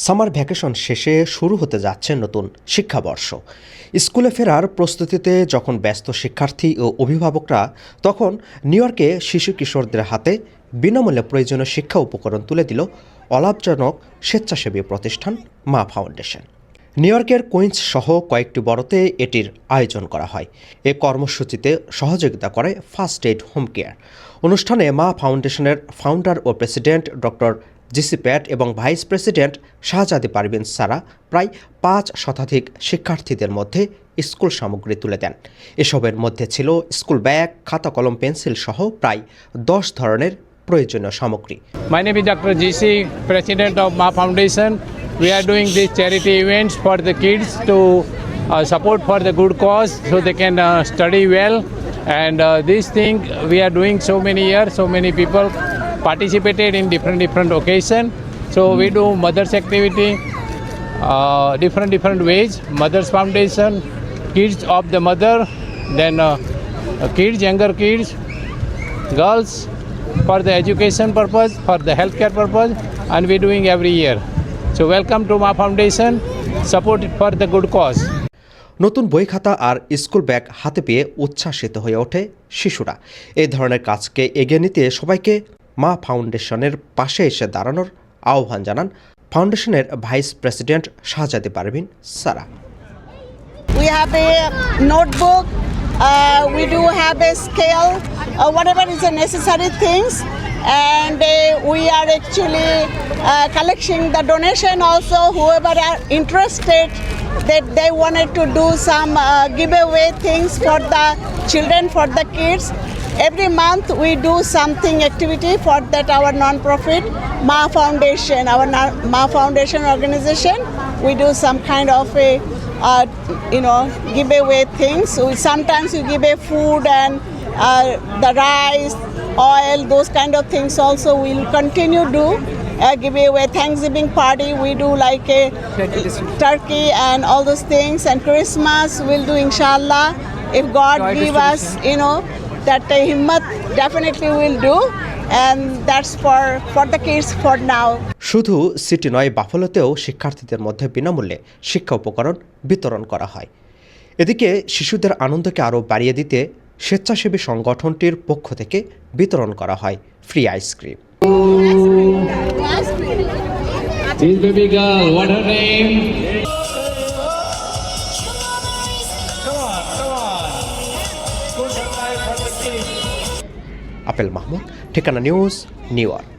Summer vacation শেষে শুরু হতে যাচ্ছে নতুন শিক্ষাবর্ষ। স্কুলে ফেরার প্রস্তুতিতে যখন ব্যস্ত শিক্ষার্থী ও অভিভাবকরা, তখন নিউ ইয়র্কে শিশু কিশোরদের হাতে বিনামূল্যে প্রয়োজনীয় শিক্ষা উপকরণ তুলে দিল অলাভজনক স্বেচ্ছাসেবী প্রতিষ্ঠান মা ফাউন্ডেশন। নিউ ইয়র্কের কুইন্স সহ কয়েকটি বড়তে এটির আয়োজন করা হয়। এ কর্মসূচিতে সহযোগিতা করে ফার্স্ট এইড হোম কেয়ার। অনুষ্ঠানে মা ফাউন্ডেশনের ফাউন্ডার ও প্রেসিডেন্ট ডক্টর জিসি প্যাট এবং ভাইস প্রেসিডেন্ট শাহজাদি পারভিন সারা প্রায় 5 শতাধিক শিক্ষার্থীদের মধ্যে স্কুল সামগ্রী তুলে দেন। এসবের মধ্যে ছিল স্কুল ব্যাগ, খাতা, কলম, পেন্সিল সহ প্রায় 10 ধরনের প্রয়োজনীয় সামগ্রী। My name is Dr. GC, President of Ma Foundation. We are doing these charity events for the kids to support for the good cause so they can study well. And this thing we are doing so many years, so many people participated in different occasion. So we do mothers activity, different ways. Mothers Foundation, kids of the mother, then kids, younger kids, girls, for the education purpose, for the healthcare purpose, and we're doing every year. So welcome to Ma Foundation, support it for the good cause. নতুন বই, খাতা আর school bag হাতে পেয়ে উচ্ছ্বাসিত হয়ে ওঠে শিশুরা। এই ধরনের কাজকে এগিয়ে নিতে সবাইকে মা ফাউন্ডেশনের পাশে এসে দাঁড়ানোর আহ্বান জানান ফাউন্ডেশনের vice president Shahzadi Parveen Sara. We have a notebook, we do have a scale, whatever is the necessary things, and we are actually collecting the donation also. Whoever are interested that they wanted to do some giveaway things for the children, for the kids. Every month we do something activity for that our non-profit Ma Foundation, our Ma Foundation organization. We do some kind of a giveaway things. Sometimes we give a food and the rice, oil, those kind of things also we'll continue to give away. Thanksgiving party, we do like a turkey and all those things, and Christmas we'll do inshallah. If God give us, that himmat, definitely we'll do, and that's for the kids for now. শুধু city নয়, বাফলোতেও শিক্ষার্থীদের মধ্যে বিনামূল্যে শিক্ষা উপকরণ বিতরণ করা হয়। এদিকে শিশুদের আনন্দকে আরও বাড়িয়ে দিতে স্বেচ্ছাসেবী সংগঠনটির পক্ষ থেকে বিতরণ করা হয় ফ্রি আইসক্রিম। আপেল মাহমুদ, ঠিকানা নিউজ, নিউ ইয়র্ক।